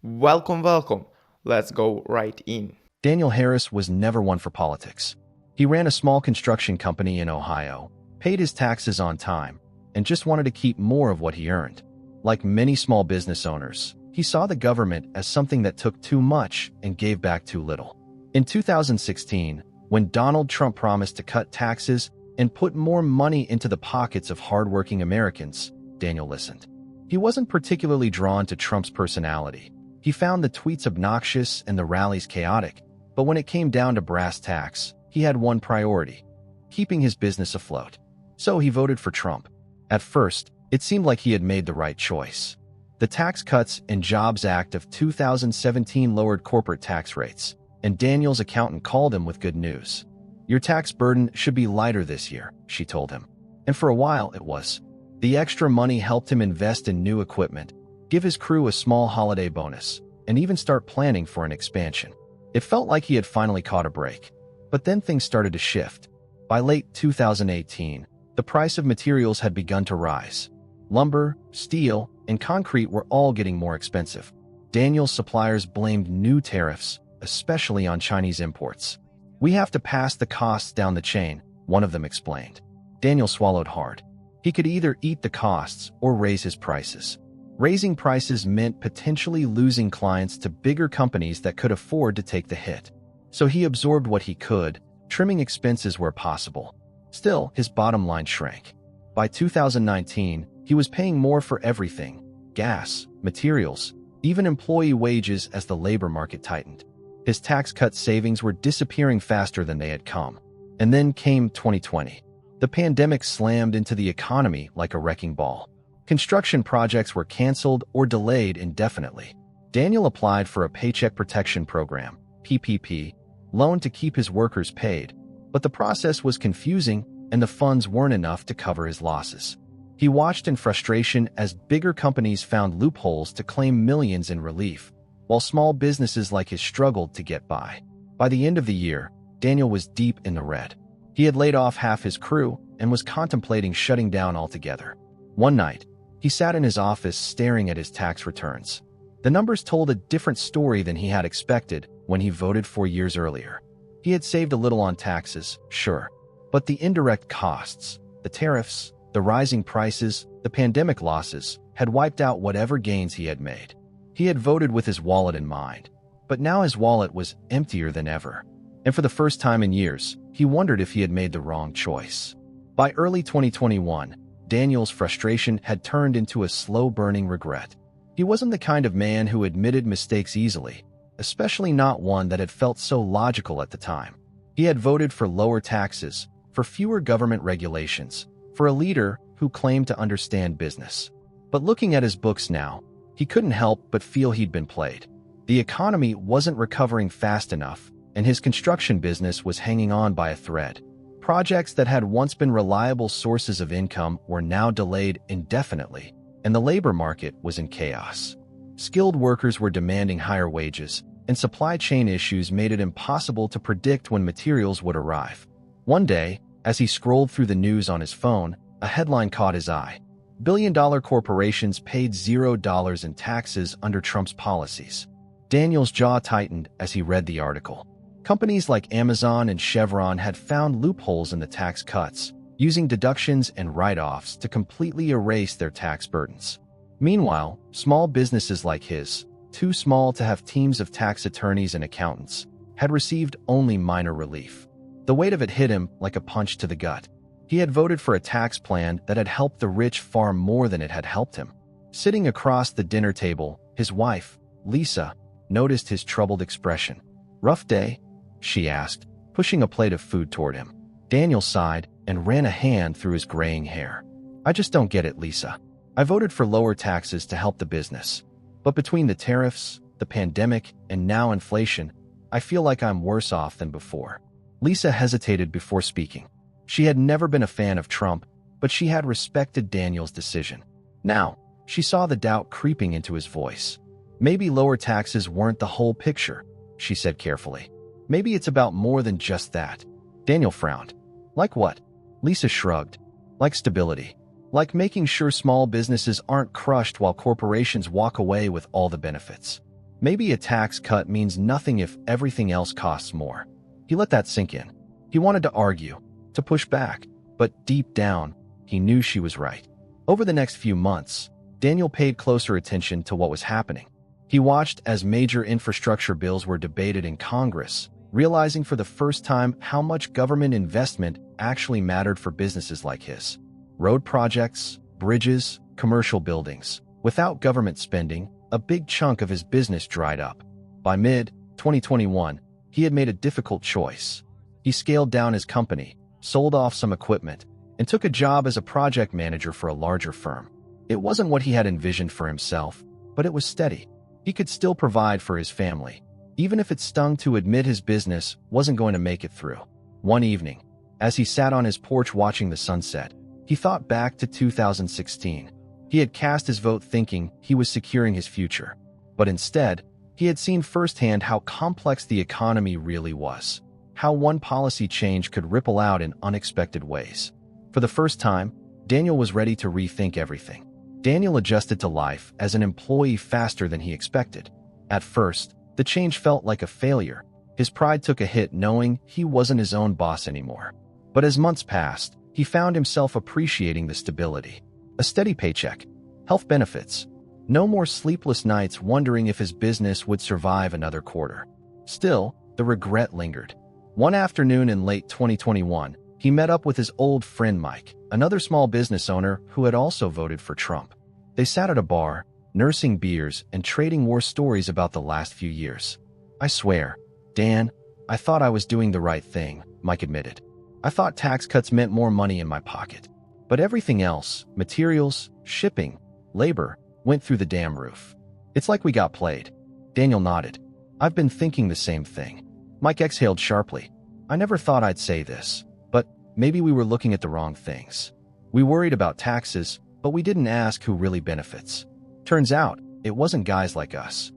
Welcome, welcome. Let's go right in. Daniel Harris was never one for politics. He ran a small construction company in Ohio, paid his taxes on time, and just wanted to keep more of what he earned. Like many small business owners, he saw the government as something that took too much and gave back too little. In 2016, when Donald Trump promised to cut taxes and put more money into the pockets of hardworking Americans, Daniel listened. He wasn't particularly drawn to Trump's personality. He found the tweets obnoxious and the rallies chaotic, but when it came down to brass tacks, he had one priority: keeping his business afloat. So he voted for Trump. At first, it seemed like he had made the right choice. The Tax Cuts and Jobs Act of 2017 lowered corporate tax rates, and Daniel's accountant called him with good news. "Your tax burden should be lighter this year," she told him. And for a while it was. The extra money helped him invest in new equipment, give his crew a small holiday bonus, and even start planning for an expansion. It felt like he had finally caught a break. But then things started to shift. By late 2018, the price of materials had begun to rise. Lumber, steel, and concrete were all getting more expensive. Daniel's suppliers blamed new tariffs, especially on Chinese imports. "We have to pass the costs down the chain," one of them explained. Daniel swallowed hard. He could either eat the costs or raise his prices. Raising prices meant potentially losing clients to bigger companies that could afford to take the hit. So he absorbed what he could, trimming expenses where possible. Still, his bottom line shrank. By 2019, he was paying more for everything: gas, materials, even employee wages as the labor market tightened. His tax cut savings were disappearing faster than they had come. And then came 2020. The pandemic slammed into the economy like a wrecking ball. Construction projects were canceled or delayed indefinitely. Daniel applied for a Paycheck Protection Program, PPP, loan to keep his workers paid, but the process was confusing and the funds weren't enough to cover his losses. He watched in frustration as bigger companies found loopholes to claim millions in relief, while small businesses like his struggled to get by. By the end of the year, Daniel was deep in the red. He had laid off half his crew and was contemplating shutting down altogether. One night, he sat in his office staring at his tax returns. The numbers told a different story than he had expected when he voted 4 years earlier. He had saved a little on taxes, sure, but the indirect costs, the tariffs, the rising prices, the pandemic losses, had wiped out whatever gains he had made. He had voted with his wallet in mind, but now his wallet was emptier than ever. And for the first time in years, he wondered if he had made the wrong choice. By early 2021, Daniel's frustration had turned into a slow-burning regret. He wasn't the kind of man who admitted mistakes easily, especially not one that had felt so logical at the time. He had voted for lower taxes, for fewer government regulations, for a leader who claimed to understand business. But looking at his books now, he couldn't help but feel he'd been played. The economy wasn't recovering fast enough, and his construction business was hanging on by a thread. Projects that had once been reliable sources of income were now delayed indefinitely, and the labor market was in chaos. Skilled workers were demanding higher wages, and supply chain issues made it impossible to predict when materials would arrive. One day, as he scrolled through the news on his phone, a headline caught his eye. Billion-dollar corporations paid $0 in taxes under Trump's policies. Daniel's jaw tightened as he read the article. Companies like Amazon and Chevron had found loopholes in the tax cuts, using deductions and write-offs to completely erase their tax burdens. Meanwhile, small businesses like his, too small to have teams of tax attorneys and accountants, had received only minor relief. The weight of it hit him like a punch to the gut. He had voted for a tax plan that had helped the rich far more than it had helped him. Sitting across the dinner table, his wife, Lisa, noticed his troubled expression. "Rough day?" she asked, pushing a plate of food toward him. Daniel sighed and ran a hand through his graying hair. "I just don't get it, Lisa. I voted for lower taxes to help the business. But between the tariffs, the pandemic, and now inflation, I feel like I'm worse off than before." Lisa hesitated before speaking. She had never been a fan of Trump, but she had respected Daniel's decision. Now, she saw the doubt creeping into his voice. "Maybe lower taxes weren't the whole picture," she said carefully. "Maybe it's about more than just that." Daniel frowned. "Like what?" Lisa shrugged. "Like stability. Like making sure small businesses aren't crushed while corporations walk away with all the benefits." Maybe a tax cut means nothing if everything else costs more. He let that sink in. He wanted to argue, to push back, but deep down, he knew she was right. Over the next few months, Daniel paid closer attention to what was happening. He watched as major infrastructure bills were debated in Congress, realizing for the first time how much government investment actually mattered for businesses like his. Road projects, bridges, commercial buildings. Without government spending, a big chunk of his business dried up. By mid-2021, he had made a difficult choice. He scaled down his company, sold off some equipment, and took a job as a project manager for a larger firm. It wasn't what he had envisioned for himself, but it was steady. He could still provide for his family, even if it stung to admit his business wasn't going to make it through. One evening, as he sat on his porch watching the sunset, he thought back to 2016. He had cast his vote thinking he was securing his future, but instead, he had seen firsthand how complex the economy really was, how one policy change could ripple out in unexpected ways. For the first time, Daniel was ready to rethink everything. Daniel adjusted to life as an employee faster than he expected. At first, the change felt like a failure. His pride took a hit knowing he wasn't his own boss anymore. But as months passed, he found himself appreciating the stability. A steady paycheck, health benefits, no more sleepless nights wondering if his business would survive another quarter. Still, the regret lingered. One afternoon in late 2021, he met up with his old friend Mike, another small business owner who had also voted for Trump. They sat at a bar, nursing beers and trading war stories about the last few years. "I swear, Dan, I thought I was doing the right thing," Mike admitted. "I thought tax cuts meant more money in my pocket. But everything else, materials, shipping, labor, went through the damn roof. It's like we got played." Daniel nodded. "I've been thinking the same thing." Mike exhaled sharply. "I never thought I'd say this, but maybe we were looking at the wrong things. We worried about taxes, but we didn't ask who really benefits. Turns out, it wasn't guys like us."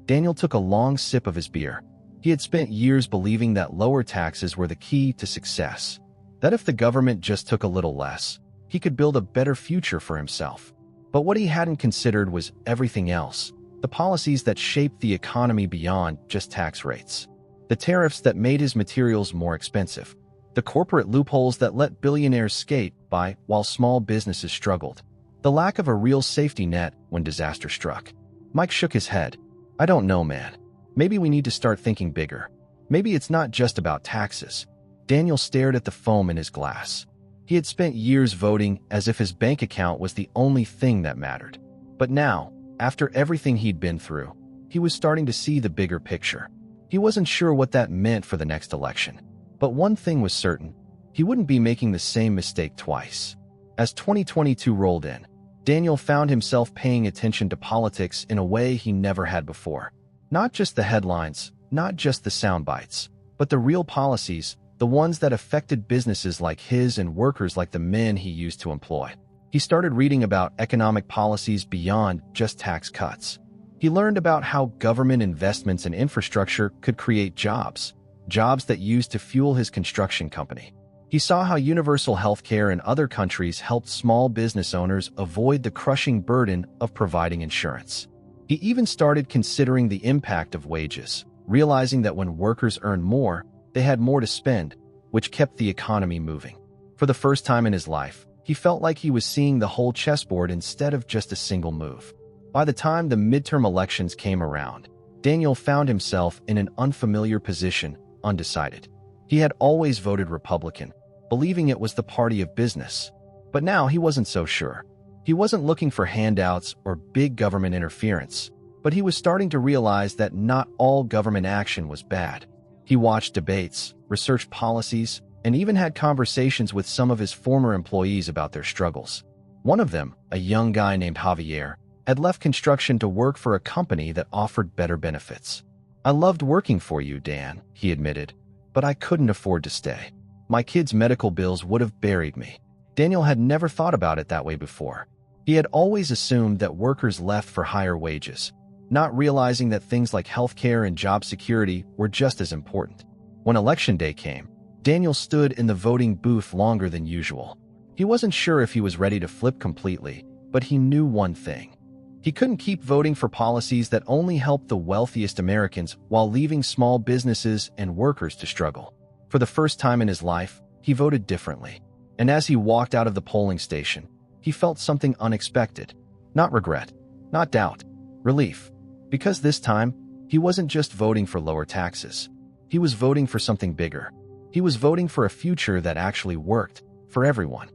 Daniel took a long sip of his beer. He had spent years believing that lower taxes were the key to success, that if the government just took a little less, he could build a better future for himself. But what he hadn't considered was everything else, the policies that shaped the economy beyond just tax rates. The tariffs that made his materials more expensive. The corporate loopholes that let billionaires skate by while small businesses struggled. The lack of a real safety net when disaster struck. Mike shook his head. "I don't know, man. Maybe we need to start thinking bigger. Maybe it's not just about taxes." Daniel stared at the foam in his glass. He had spent years voting as if his bank account was the only thing that mattered. But now, after everything he'd been through, he was starting to see the bigger picture. He wasn't sure what that meant for the next election. But one thing was certain, he wouldn't be making the same mistake twice. As 2022 rolled in, Daniel found himself paying attention to politics in a way he never had before. Not just the headlines, not just the sound bites, but the real policies, the ones that affected businesses like his and workers like the men he used to employ. He started reading about economic policies beyond just tax cuts. He learned about how government investments in infrastructure could create jobs that used to fuel his construction company. He saw how universal healthcare in other countries helped small business owners avoid the crushing burden of providing insurance. He even started considering the impact of wages, realizing that when workers earned more, they had more to spend, which kept the economy moving. For the first time in his life, he felt like he was seeing the whole chessboard instead of just a single move. By the time the midterm elections came around, Daniel found himself in an unfamiliar position, undecided. He had always voted Republican, believing it was the party of business. But now he wasn't so sure. He wasn't looking for handouts or big government interference, but he was starting to realize that not all government action was bad. He watched debates, researched policies, and even had conversations with some of his former employees about their struggles. One of them, a young guy named Javier, had left construction to work for a company that offered better benefits. "I loved working for you, Dan," he admitted, "but I couldn't afford to stay. My kids' medical bills would have buried me." Daniel had never thought about it that way before. He had always assumed that workers left for higher wages, not realizing that things like healthcare and job security were just as important. When election day came, Daniel stood in the voting booth longer than usual. He wasn't sure if he was ready to flip completely, but he knew one thing. He couldn't keep voting for policies that only helped the wealthiest Americans while leaving small businesses and workers to struggle. For the first time in his life, he voted differently. And as he walked out of the polling station, he felt something unexpected. Not regret, not doubt, relief. Because this time, he wasn't just voting for lower taxes. He was voting for something bigger. He was voting for a future that actually worked for everyone.